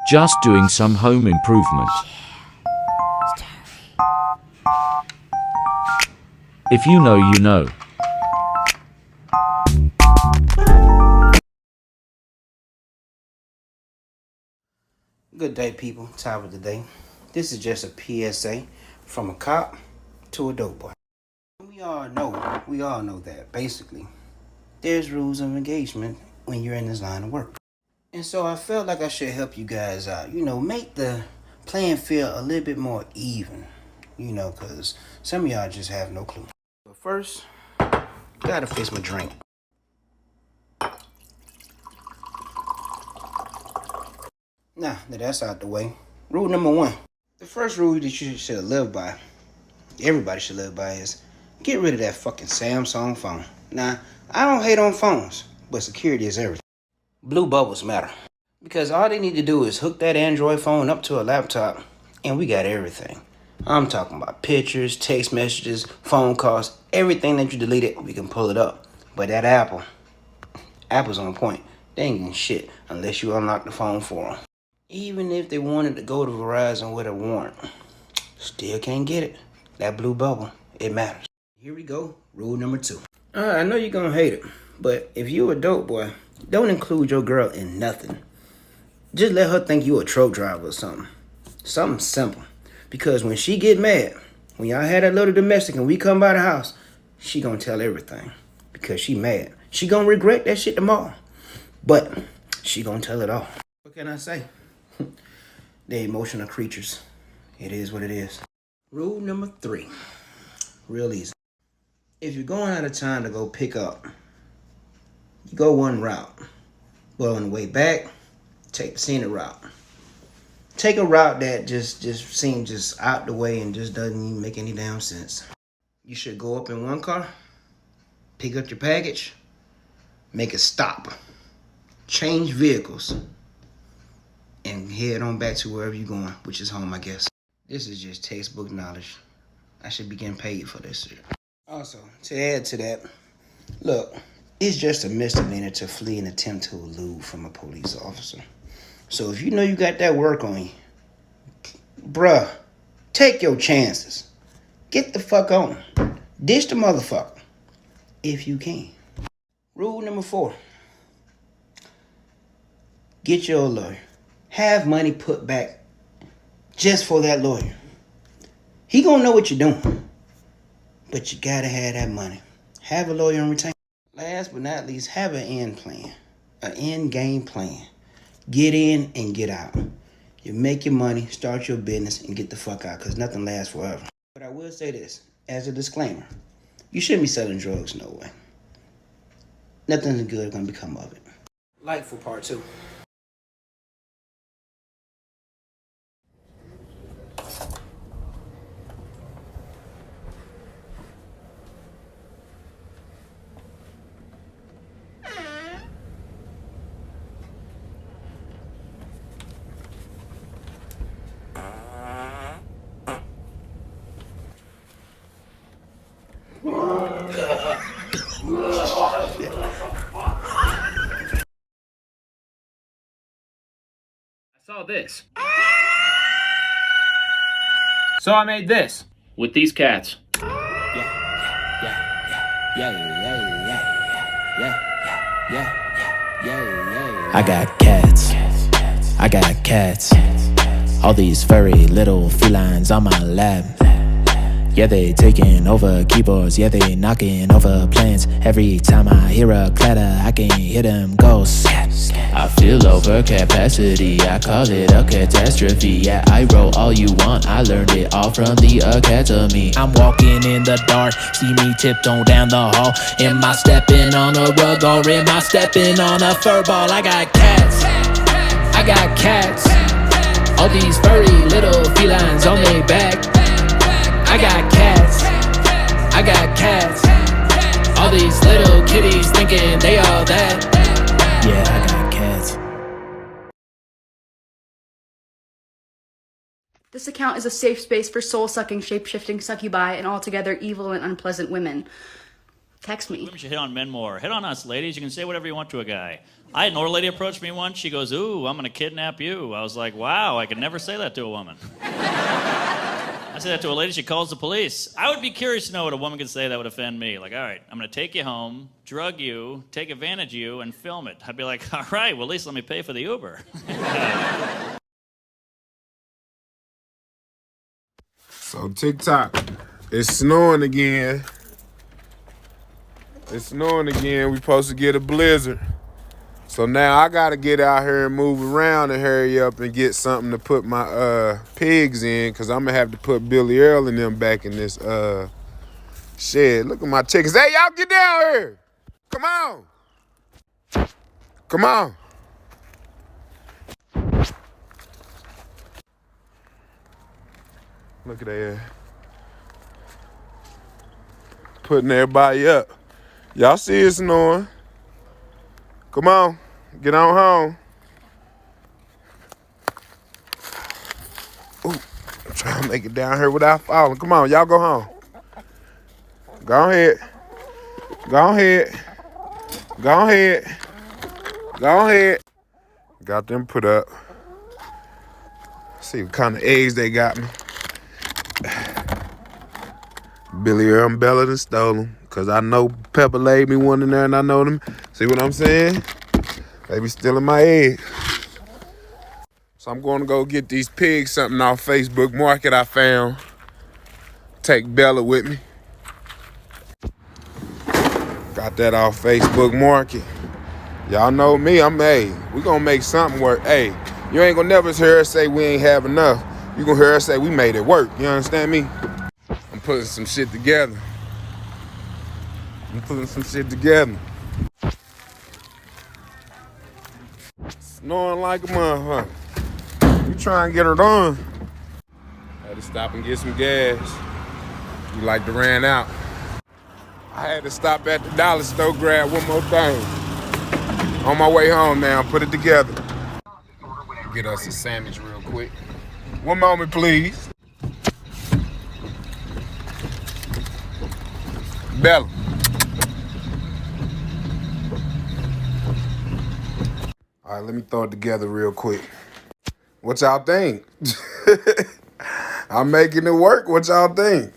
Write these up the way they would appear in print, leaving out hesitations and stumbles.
Just doing some home improvement. If you know, you know. Good day, people. Top of the day. This is just a PSA from a cop to a dope boy. We all know that basically there's rules of engagement when you're in this line of work. And so I felt like I should help you guys out. Make the playing field a little bit more even. Because some of y'all just have no clue. But first, gotta fix my drink. Now that that's out the way, rule number 1. The first rule that you should live by, everybody should live by, is get rid of that fucking Samsung phone. Now, I don't hate on phones, but security is everything. Blue bubbles matter. Because all they need to do is hook that Android phone up to a laptop, and we got everything. I'm talking about pictures, text messages, phone calls, everything that you deleted, we can pull it up. But that Apple's on point. They ain't getting shit unless you unlock the phone for them. Even if they wanted to go to Verizon with a warrant, still can't get it. That blue bubble, it matters. Here we go, rule number 2. I know you're gonna hate it, but if you a dope boy, don't include your girl in nothing. Just let her think you a truck driver or something. Something simple. Because when she get mad, when y'all had that little domestic and we come by the house, she gonna tell everything. Because she mad. She gonna regret that shit tomorrow. But she gonna tell it all. What can I say? They're emotional creatures. It is what it is. Rule number 3. Real easy. If you're going out of town to go pick up, you go one route. But on the way back, take the scenic route. Take a route that just seems just out the way and just doesn't even make any damn sense. You should go up in one car, pick up your package, make a stop, change vehicles, and head on back to wherever you're going, which is home, I guess. This is just textbook knowledge. I should be getting paid for this shit. Also, to add to that, look, it's just a misdemeanor to flee and attempt to elude from a police officer. So if you know you got that work on you, bruh, take your chances. Get the fuck on. Ditch the motherfucker, if you can. Rule number 4. Get your lawyer. Have money put back just for that lawyer. He gonna know what you're doing, but you gotta have that money. Have a lawyer on retainer. Last but not least, have an end plan, an end game plan. Get in and get out. You make your money, start your business, and get the fuck out, because nothing lasts forever. But I will say this, as a disclaimer, you shouldn't be selling drugs, no way. Nothing good gonna become of it. Like for part 2. I saw this. So I made this with these cats. I got cats. I got cats. All these furry little felines on my lap. Yeah, they taking over keyboards, yeah, they knocking over plans. Every time I hear a clatter, I can hear them go snap, snap. I feel over capacity, I call it a catastrophe. Yeah, I roll all you want, I learned it all from the academy. I'm walking in the dark, see me tiptoe down the hall. Am I stepping on a rug or am I stepping on a fur ball? I got cats, I got cats. All these furry little felines on their back. I got cats, I got cats. All these little kitties thinking they all that. Yeah, I got cats. This account is a safe space for soul-sucking, shape-shifting succubi and altogether evil and unpleasant women. Text me. Women should hit on men more. Hit on us, ladies. You can say whatever you want to a guy. I had an older lady approach me once. She goes, "Ooh, I'm going to kidnap you." I was like, wow, I could never say that to a woman. I say that to a lady, she calls the police. I would be curious to know what a woman could say that would offend me. Like, all right, I'm going to take you home, drug you, take advantage of you, and film it. I'd be like, all right, well, at least let me pay for the Uber. So TikTok, it's snowing again. It's snowing again. We supposed to get a blizzard. So now I gotta get out here and move around and hurry up and get something to put my pigs in, cause I'm gonna have to put Billy Earl and them back in this shed. Look at my chickens. Hey, y'all get down here. Come on. Come on. Look at that. Putting everybody up. Y'all see it snowing. Come on, get on home. Ooh, I'm trying to make it down here without falling. Come on, y'all go home. Go ahead. Go ahead. Go ahead. Go ahead. Got them put up. See what kind of eggs they got me. Billy Earl and Bella done stole them. Cause I know Pepper laid me one in there and I know them. See what I'm saying? They be stealing my eggs. So I'm going to go get these pigs something off Facebook Market I found. Take Bella with me. Got that off Facebook Market. Y'all know me, we gonna make something work. Hey, you ain't gonna never hear us say we ain't have enough. You gonna hear us say we made it work. You understand me? I'm putting some shit together. Snowing like a motherfucker. You trying to get her done. Had to stop and get some gas. You like to ran out. I had to stop at the dollar store, grab one more thing. On my way home now, put it together. Get us a sandwich real quick. One moment, please. Bella. All right, let me throw it together real quick. What y'all think? I'm making it work. What y'all think?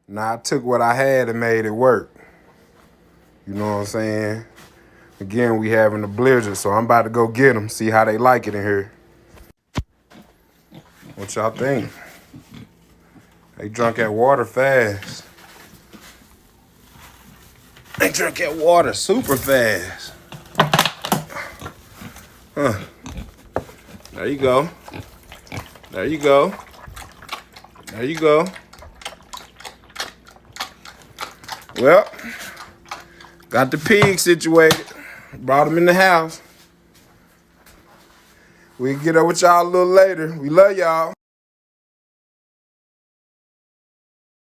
Now, I took what I had and made it work. You know what I'm saying? Again, we having a blizzard, so I'm about to go get them, see how they like it in here. What y'all think? They drunk that water fast. They drunk that water super fast. Huh. There you go. There you go. There you go. Well, got the pig situated. Brought them in the house. We can get up with y'all a little later. We love y'all.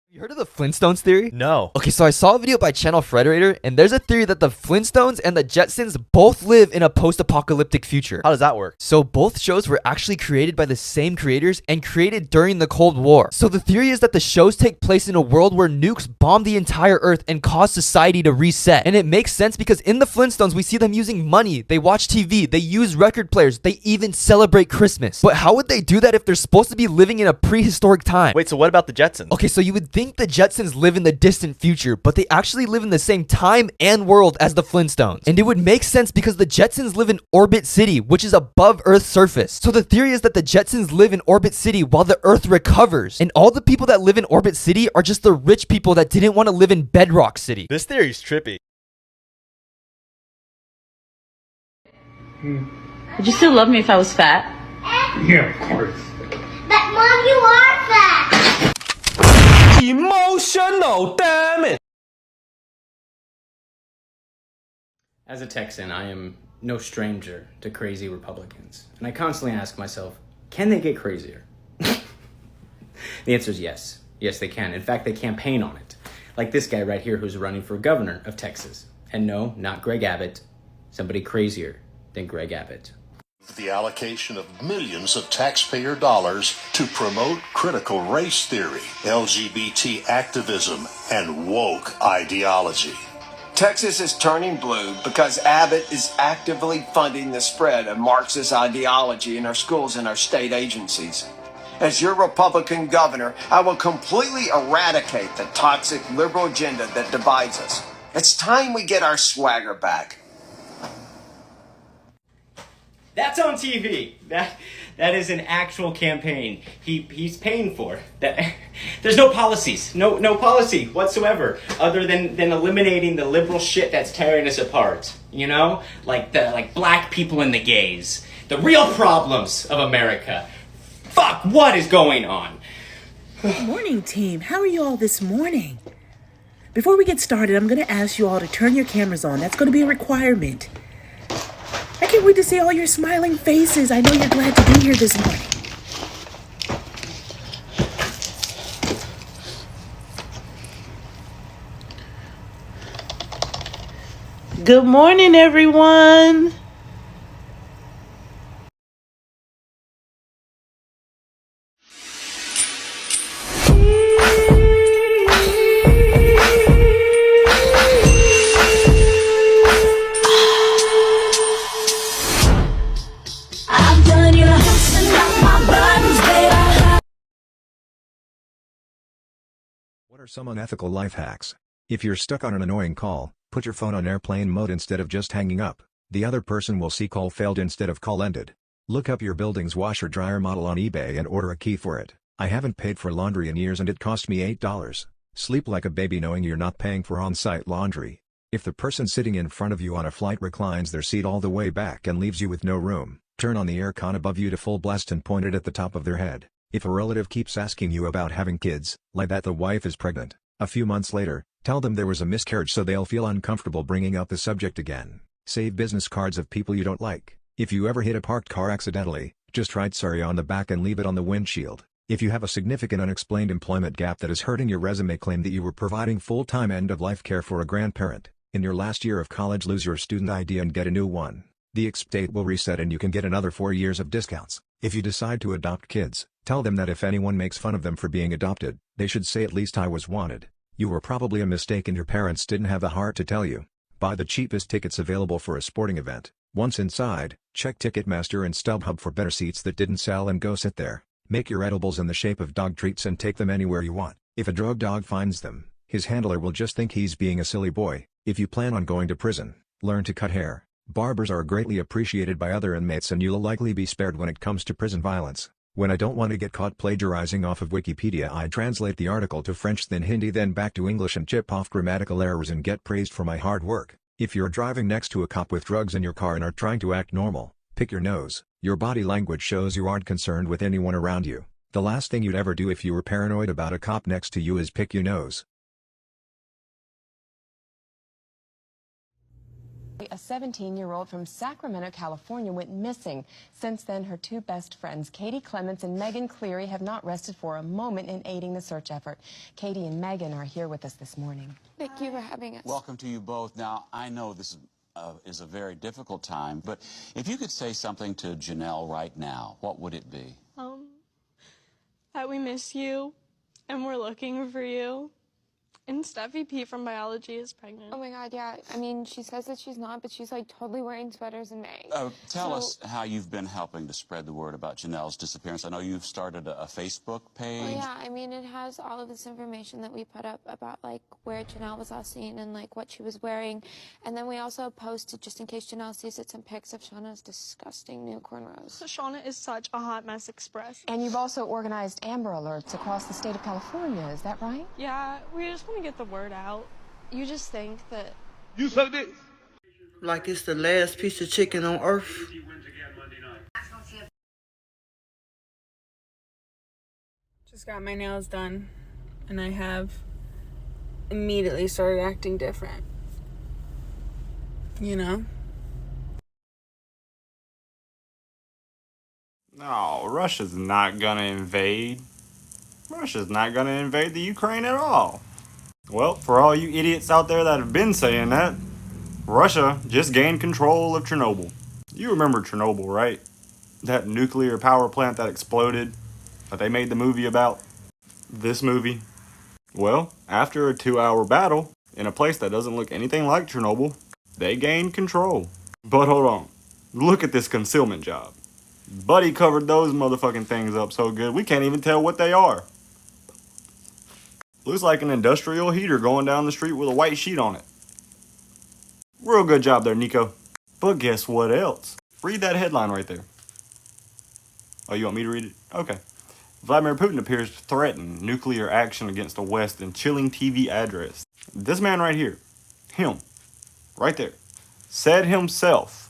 You heard of the Flintstones theory? No. Okay, so I saw a video by Channel Frederator, and there's a theory that the Flintstones and the Jetsons both live in a post-apocalyptic future. How does that work? So both shows were actually created by the same creators and created during the Cold War. So the theory is that the shows take place in a world where nukes bomb the entire Earth and cause society to reset. And it makes sense because in the Flintstones, we see them using money, they watch TV, they use record players, they even celebrate Christmas. But how would they do that if they're supposed to be living in a prehistoric time? Wait, so what about the Jetsons? Okay, so you would think the Jetsons live in the distant future, but they actually live in the same time and world as the Flintstones. And it would make sense because the Jetsons live in Orbit City, which is above Earth's surface. So the theory is that the Jetsons live in Orbit City while the Earth recovers. And all the people that live in Orbit City are just the rich people that didn't want to live in Bedrock City. This theory's trippy. Would you still love me if I was fat? Yeah, of course. But Mom, you are fat. Emotional, damn it. As a Texan, I am no stranger to crazy Republicans. And I constantly ask myself, can they get crazier? The answer is yes. Yes, they can. In fact, they campaign on it. Like this guy right here who's running for governor of Texas. And no, not Greg Abbott. Somebody crazier than Greg Abbott. The allocation of millions of taxpayer dollars to promote critical race theory, LGBT activism, and woke ideology. Texas is turning blue because Abbott is actively funding the spread of Marxist ideology in our schools and our state agencies. As your Republican governor, I will completely eradicate the toxic liberal agenda that divides us. It's time we get our swagger back. That's on TV. That is an actual campaign. He's paying for that. There's no policies, no policy whatsoever, other than eliminating the liberal shit that's tearing us apart. You know, like black people and the gays, the real problems of America. Fuck, what is going on? Good morning, team. How are you all this morning? Before we get started, I'm going to ask you all to turn your cameras on. That's going to be a requirement. I can't wait to see all your smiling faces. I know you're glad to be here this morning. Good morning, everyone. What are some unethical life hacks? If you're stuck on an annoying call, put your phone on airplane mode instead of just hanging up. The other person will see call failed instead of call ended. Look up your building's washer dryer model on eBay and order a key for it. I haven't paid for laundry in years and it cost me $8. Sleep like a baby knowing you're not paying for on-site laundry. If the person sitting in front of you on a flight reclines their seat all the way back and leaves you with no room, turn on the aircon above you to full blast and point it at the top of their head. If a relative keeps asking you about having kids, like that the wife is pregnant, a few months later, tell them there was a miscarriage so they'll feel uncomfortable bringing up the subject again. Save business cards of people you don't like. If you ever hit a parked car accidentally, just write sorry on the back and leave it on the windshield. If you have a significant unexplained employment gap that is hurting your resume, claim that you were providing full-time end-of-life care for a grandparent. In your last year of college, lose your student ID and get a new one. The exp date will reset and you can get another 4 years of discounts. If you decide to adopt kids, tell them that if anyone makes fun of them for being adopted, they should say at least I was wanted. You were probably a mistake and your parents didn't have the heart to tell you. Buy the cheapest tickets available for a sporting event. Once inside, check Ticketmaster and StubHub for better seats that didn't sell and go sit there. Make your edibles in the shape of dog treats and take them anywhere you want. If a drug dog finds them, his handler will just think he's being a silly boy. If you plan on going to prison, learn to cut hair. Barbers are greatly appreciated by other inmates and you'll likely be spared when it comes to prison violence. When I don't want to get caught plagiarizing off of Wikipedia, I translate the article to French, then Hindi, then back to English and chip off grammatical errors and get praised for my hard work. If you're driving next to a cop with drugs in your car and are trying to act normal, pick your nose. Your body language shows you aren't concerned with anyone around you. The last thing you'd ever do if you were paranoid about a cop next to you is pick your nose. A 17-year-old from Sacramento, California went missing. Since then, her two best friends, Katie Clements and Megan Cleary, have not rested for a moment in aiding the search effort. Katie and Megan are here with us this morning. Thank you for having us. Welcome to you both. Now, I know this is a very difficult time, but if you could say something to Janelle right now, what would it be? That we miss you, and we're looking for you. And Steffi P from biology is pregnant. Oh my god, yeah. I mean, she says that she's not, but she's like totally wearing sweaters in May. Tell us how you've been helping to spread the word about Janelle's disappearance. I know you've started a Facebook page. Oh yeah, I mean, it has all of this information that we put up about like where Janelle was last seen and like what she was wearing. And then we also posted, just in case Janelle sees it, some pics of Shauna's disgusting new cornrows. So Shauna is such a hot mess express. And you've also organized Amber Alerts across the state of California, is that right? Yeah, we just want to get the word out. You just think that You suck this? Like it's the last piece of chicken on earth. just got my nails done and I have immediately started acting different. You know? No, Russia's not gonna invade. Russia's not gonna invade the Ukraine at all. Well, for all you idiots out there that have been saying that, Russia just gained control of Chernobyl. You remember Chernobyl, right? That nuclear power plant that exploded that they made the movie about? This movie? Well, after a 2-hour battle in a place that doesn't look anything like Chernobyl, they gained control. But hold on. Look at this concealment job. Buddy covered those motherfucking things up so good, we can't even tell what they are. Looks like an industrial heater going down the street with a white sheet on it. Real good job there, Nico. But guess what else? Read that headline right there. Oh, you want me to read it? Okay. Vladimir Putin appears to threaten nuclear action against the West in chilling TV address. This man right here, him, right there, said himself,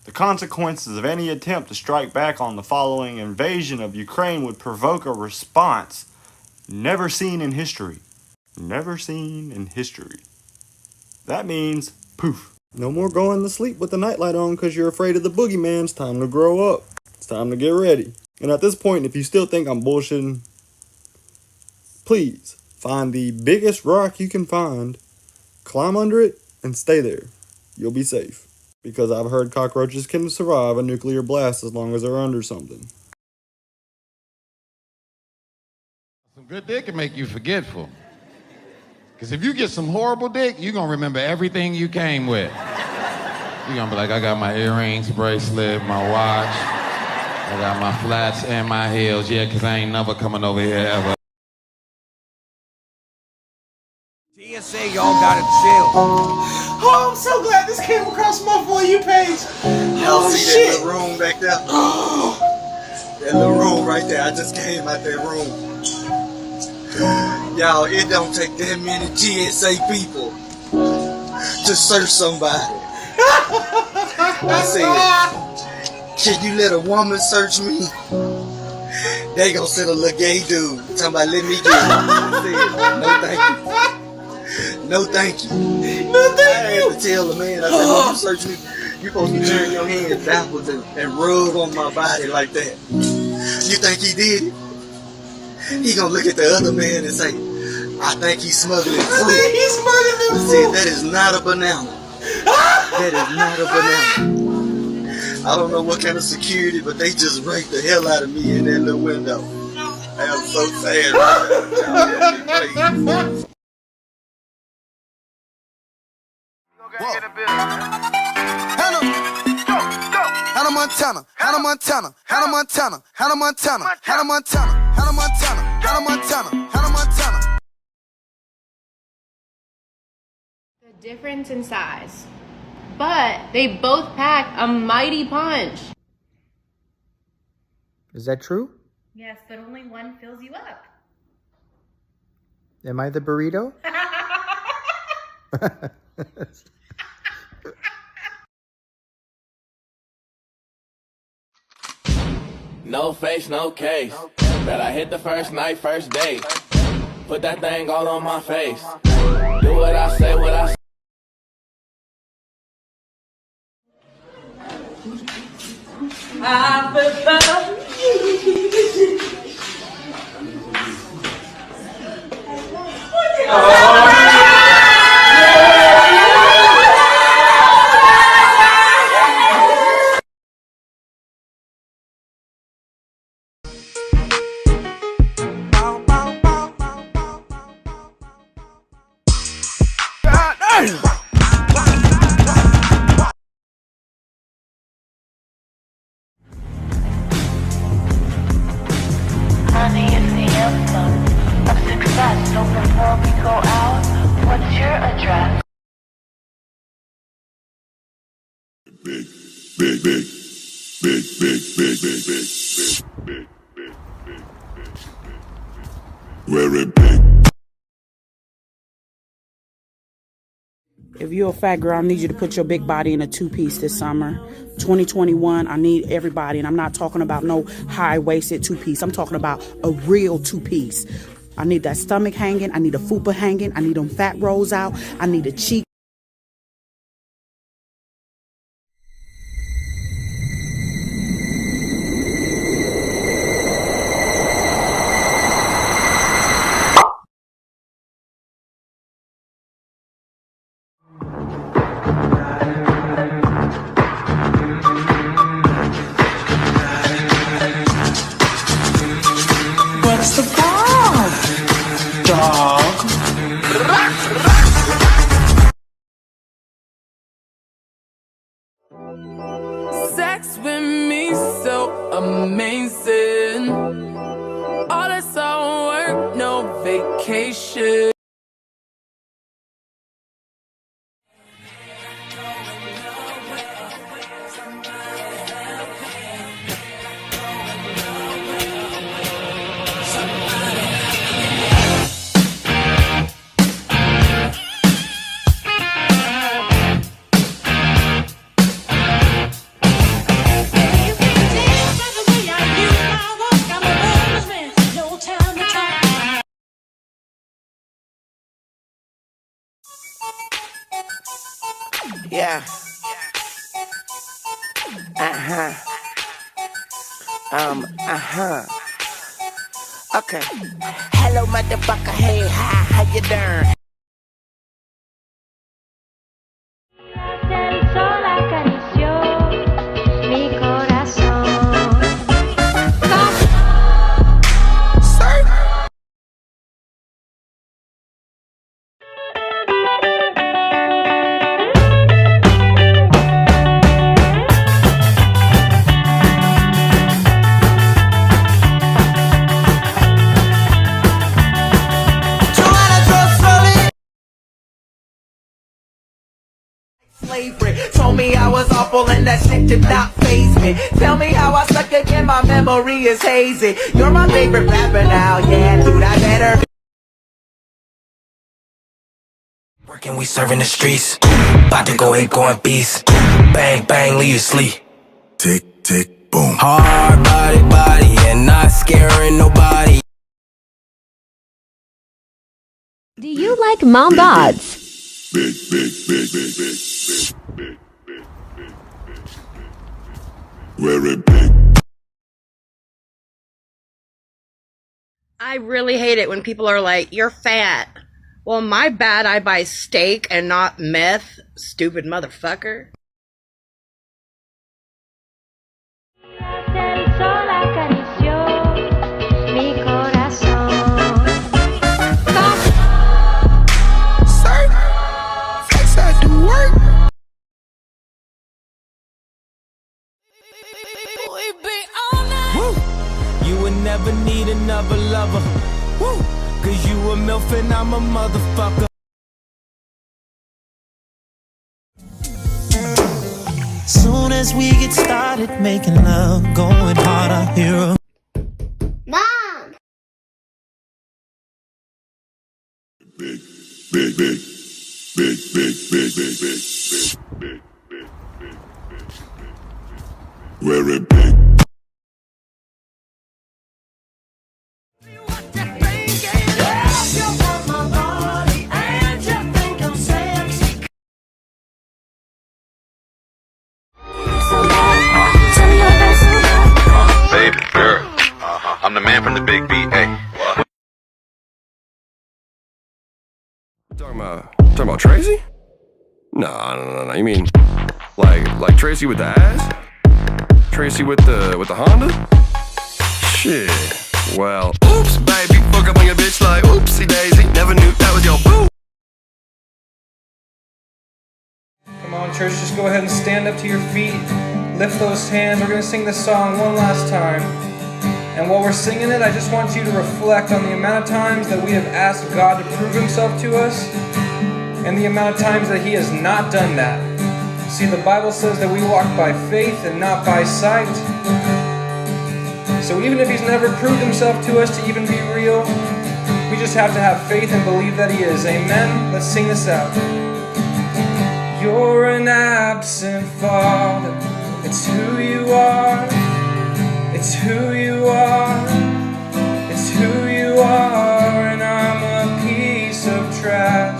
the consequences of any attempt to strike back on the following invasion of Ukraine would provoke a response never seen in history. Never seen in history. That means, poof. No more going to sleep with the nightlight on because you're afraid of the boogeyman. It's time to grow up. It's time to get ready. And at this point, if you still think I'm bullshitting, please find the biggest rock you can find, climb under it, and stay there. You'll be safe. Because I've heard cockroaches can survive a nuclear blast as long as they're under something. Some good dick can make you forgetful. Because if you get some horrible dick, you're going to remember everything you came with. You're going to be like, I got my earrings, bracelet, my watch. I got my flats and my heels. Yeah, because I ain't never coming over here ever. TSA, y'all gotta chill. Oh, I'm so glad this came across my For You page. Y'all see that little room back there? That little room right there. I just came out that room. Y'all, it don't take that many TSA people to search somebody. I said, can you let a woman search me? They gonna send a little gay dude talking about let me get it. I said, no thank you. No thank you. I had to tell the man, I said, when you search me, you supposed to turn your hands backwards and rub on my body like that. You think he did it? He gonna look at the other man and say, I think he's smuggling fruit. He's smuggling I said, that is not a banana. That is not a banana. I don't know what kind of security, but they just raped the hell out of me in that little window. I am so sad right now. Hannah Montana, Hannah Montana, Hannah Montana, Hannah Montana, Hannah Montana, Hannah Montana, Hannah Montana, Hannah Montana. The difference in size, but they both pack a mighty punch. Is that true? Yes, but only one fills you up. Am I the burrito? No face, no case. Bet I hit the first night, first date. Put that thing all on my face. Do what I say, what I say. I prefer Money is the anthem of success. So before we go out, what's your address? Very big. If you're a fat girl, I need you to put your big body in a two-piece this summer. 2021, I need everybody, and I'm not talking about no high-waisted two-piece. I'm talking about a real two-piece. I need that stomach hanging. I need a fupa hanging. I need them fat rolls out. I need a cheek. That's the bomb. Dog. Sex with me so amazing. All this all work, no vacation. Yeah. Okay. Hello, motherfucker. Hey, hi, how you doing? El sol acarició mi corazón. Slavery told me I was awful and that shit did not faze me. Tell me how I suck again, my memory is hazy. You're my favorite rapper now, yeah, dude, I better. Working, we serving the streets. About to go ape, going beast. Bang, bang, leave you sleep. Tick, tick, boom. Hard body, and not scaring nobody. Do you like mom bods? Big. Very big. I really hate it when people are like, you're fat. Well, my bad, I buy steak and not meth, stupid motherfucker. El sol acarició mi corazón. Flex out the work. You would never need another lover. Woo. Cause you a MILF and I'm a motherfucker. Soon as we get started making love, going hard, I hear a Mom! Big. Very big. Baby girl, I'm the man from the big B.A. Talking about Tracy? No. You mean like Tracy with the ass? Tracy with the Honda? Shit. Well, oops, baby, fuck up on your bitch like oopsie daisy. Never knew that was your boo. Come on, church, just go ahead and stand up to your feet. Lift those hands. We're gonna sing this song one last time. And while we're singing it, I just want you to reflect on the amount of times that we have asked God to prove himself to us, and the amount of times that he has not done that. See, the Bible says that we walk by faith and not by sight. So even if he's never proved himself to us to even be real, we just have to have faith and believe that he is. Amen? Let's sing this out. You're an absent father. It's who you are. It's who you are. It's who you are. And I'm a piece of trash.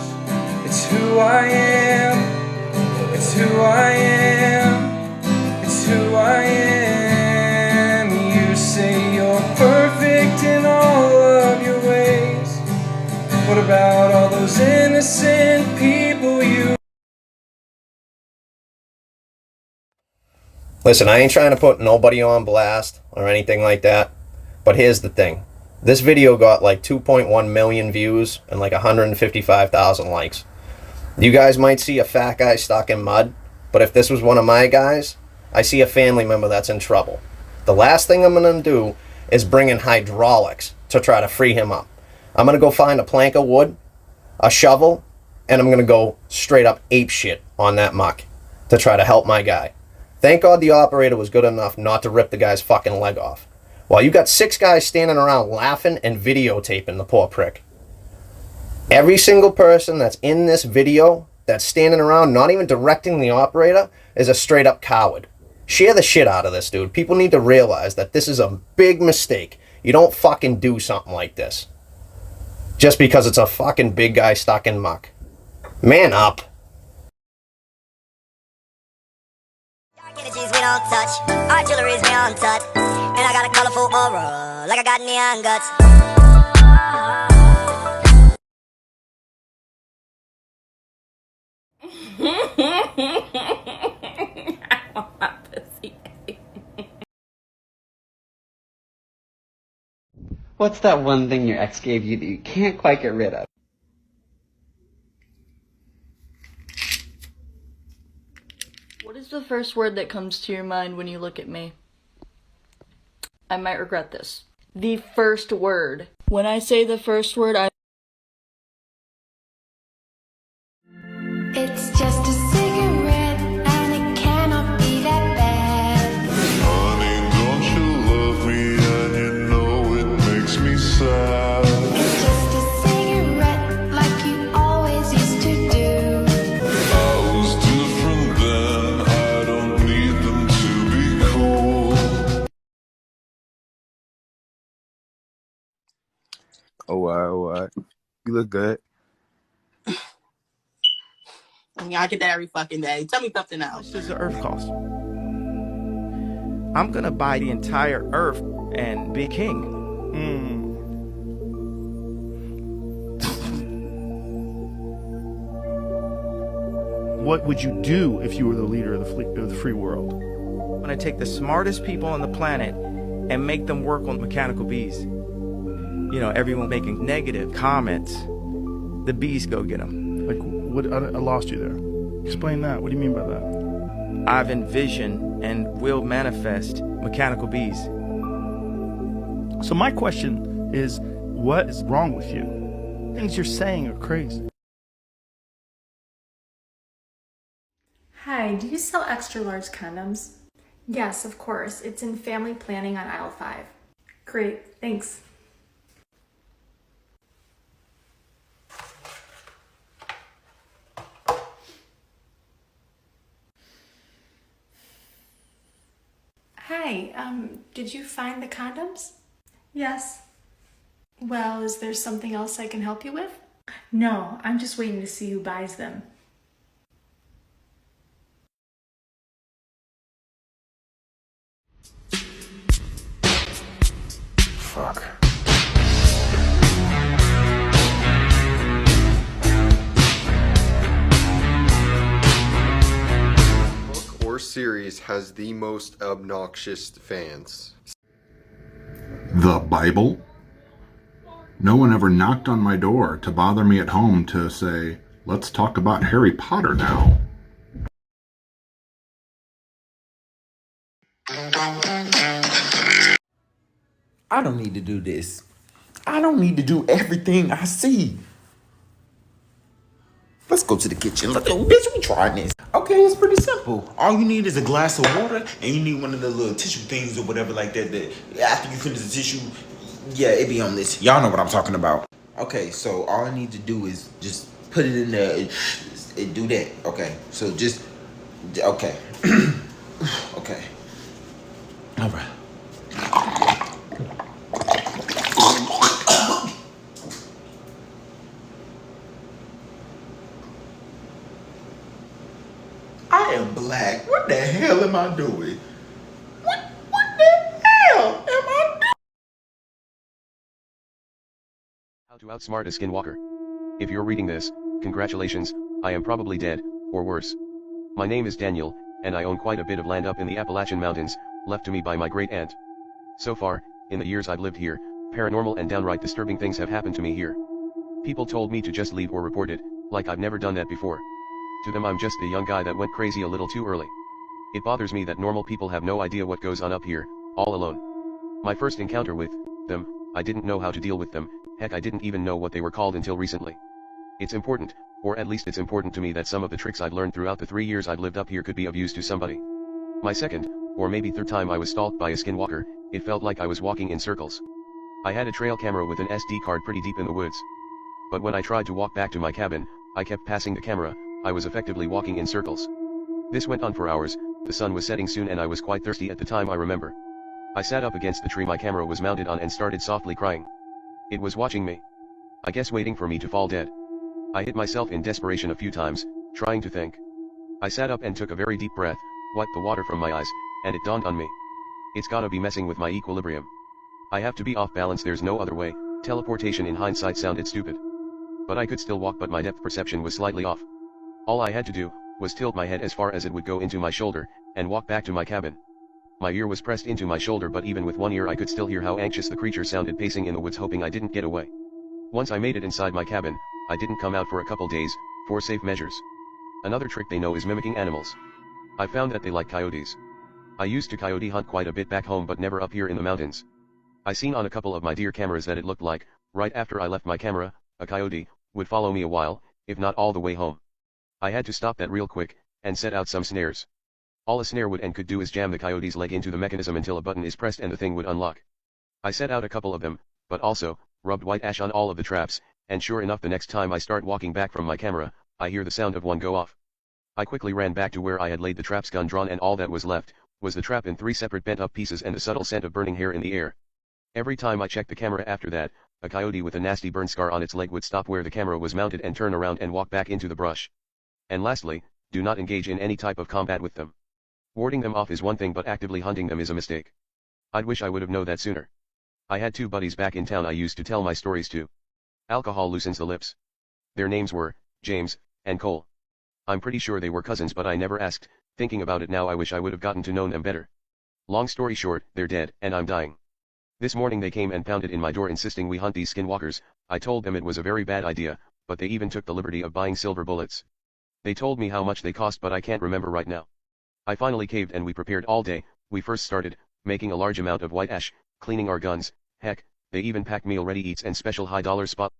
It's who I am. It's who I am. It's who I am. You say you're perfect in all of your ways. What about all those innocent people you... Listen, I ain't trying to put nobody on blast or anything like that, but here's the thing. This video got like 2.1 million views and like 155,000 likes. You guys might see a fat guy stuck in mud, but if this was one of my guys, I see a family member that's in trouble. The last thing I'm going to do is bring in hydraulics to try to free him up. I'm going to go find a plank of wood, a shovel, and I'm going to go straight up ape shit on that muck to try to help my guy. Thank God the operator was good enough not to rip the guy's fucking leg off. While you got 6 guys standing around laughing and videotaping the poor prick. Every single person that's in this video that's standing around not even directing the operator is a straight up coward. Share the shit out of this, dude. People need to realize that this is a big mistake. You don't fucking do something like this just because it's a fucking big guy stuck in muck. Man up. Energies we don't touch, artillery's beyond touch, and I got a colorful aura, like I got neon guts. I want my pussy. What's that one thing your ex gave you that you can't quite get rid of? What is the first word that comes to your mind when you look at me? I might regret this. The first word. When I say the first word, It's just a cigarette, and it cannot be that bad. Honey, don't you love me, and you know it makes me sad. It's just a cigarette, like you always used to do. I was different then, I don't need them to be cool. Oh, you look good. I get that every fucking day. Tell me something else. How much does the earth cost? I'm gonna buy the entire earth and be king. What would you do if you were the leader of the free world? I'm gonna take the smartest people on the planet and make them work on mechanical bees. You know, everyone making negative comments, the bees go get them. Like, what? I lost you there. Explain that. What do you mean by that? I've envisioned and will manifest mechanical bees. So my question is, what is wrong with you? Things you're saying are crazy. Hi, do you sell extra large condoms? Yes, of course. It's in family planning on aisle 5. Great, thanks. Hi, did you find the condoms? Yes. Well, is there something else I can help you with? No, I'm just waiting to see who buys them. Fuck. Or series has the most obnoxious fans? The Bible? No one ever knocked on my door to bother me at home to say, let's talk about Harry Potter now. I don't need to do this. I don't need to do everything I see. Let's go to the kitchen. Look, bitch, we tried this. Okay, it's pretty simple. All you need is a glass of water, and you need one of the little tissue things or whatever like that, that after you finish the tissue, yeah, it be on this. Y'all know what I'm talking about. Okay, so all I need to do is just put it in there and do that. Okay, so just, okay. Okay. All right. I am black. What the hell am I doing? What the hell am I doing? How to outsmart a skinwalker. If you're reading this, congratulations, I am probably dead, or worse. My name is Daniel, and I own quite a bit of land up in the Appalachian Mountains, left to me by my great aunt. So far, in the years I've lived here, Paranormal and downright disturbing things have happened to me here. People told me to just leave or report it, like I've never done that before. To them I'm just a young guy that went crazy a little too early. It bothers me that normal people have no idea what goes on up here, all alone. My first encounter with them, I didn't know how to deal with them, heck I didn't even know what they were called until recently. It's important, or at least it's important to me that some of the tricks I've learned throughout the 3 years I've lived up here could be of use to somebody. My second, or maybe third time I was stalked by a skinwalker, it felt like I was walking in circles. I had a trail camera with an SD card pretty deep in the woods. But when I tried to walk back to my cabin, I kept passing the camera, I was effectively walking in circles. This went on for hours, the sun was setting soon and I was quite thirsty at the time I remember. I sat up against the tree my camera was mounted on and started softly crying. It was watching me. I guess waiting for me to fall dead. I hit myself in desperation a few times, trying to think. I sat up and took a very deep breath, wiped the water from my eyes, and it dawned on me. It's gotta be messing with my equilibrium. I have to be off balance, there's no other way. Teleportation in hindsight sounded stupid. But I could still walk, but my depth perception was slightly off. All I had to do was tilt my head as far as it would go into my shoulder, and walk back to my cabin. My ear was pressed into my shoulder, but even with one ear I could still hear how anxious the creature sounded pacing in the woods, hoping I didn't get away. Once I made it inside my cabin, I didn't come out for a couple days, for safe measures. Another trick they know is mimicking animals. I found that they like coyotes. I used to coyote hunt quite a bit back home, but never up here in the mountains. I seen on a couple of my deer cameras that it looked like, right after I left my camera, a coyote would follow me a while, if not all the way home. I had to stop that real quick, and set out some snares. All a snare would and could do is jam the coyote's leg into the mechanism until a button is pressed and the thing would unlock. I set out a couple of them, but also, rubbed white ash on all of the traps, and sure enough the next time I start walking back from my camera, I hear the sound of one go off. I quickly ran back to where I had laid the traps, gun drawn, and all that was left was the trap in 3 separate bent up pieces and the subtle scent of burning hair in the air. Every time I checked the camera after that, a coyote with a nasty burn scar on its leg would stop where the camera was mounted and turn around and walk back into the brush. And lastly, do not engage in any type of combat with them. Warding them off is one thing, but actively hunting them is a mistake. I'd wish I would have known that sooner. I had 2 buddies back in town I used to tell my stories to. Alcohol loosens the lips. Their names were James and Cole. I'm pretty sure they were cousins, but I never asked. Thinking about it now, I wish I would have gotten to know them better. Long story short, they're dead, and I'm dying. This morning they came and pounded in my door insisting we hunt these skinwalkers. I told them it was a very bad idea, but they even took the liberty of buying silver bullets. They told me how much they cost, but I can't remember right now. I finally caved and we prepared all day. We first started making a large amount of white ash, cleaning our guns. Heck, they even packed meal-ready eats and special high-dollar spot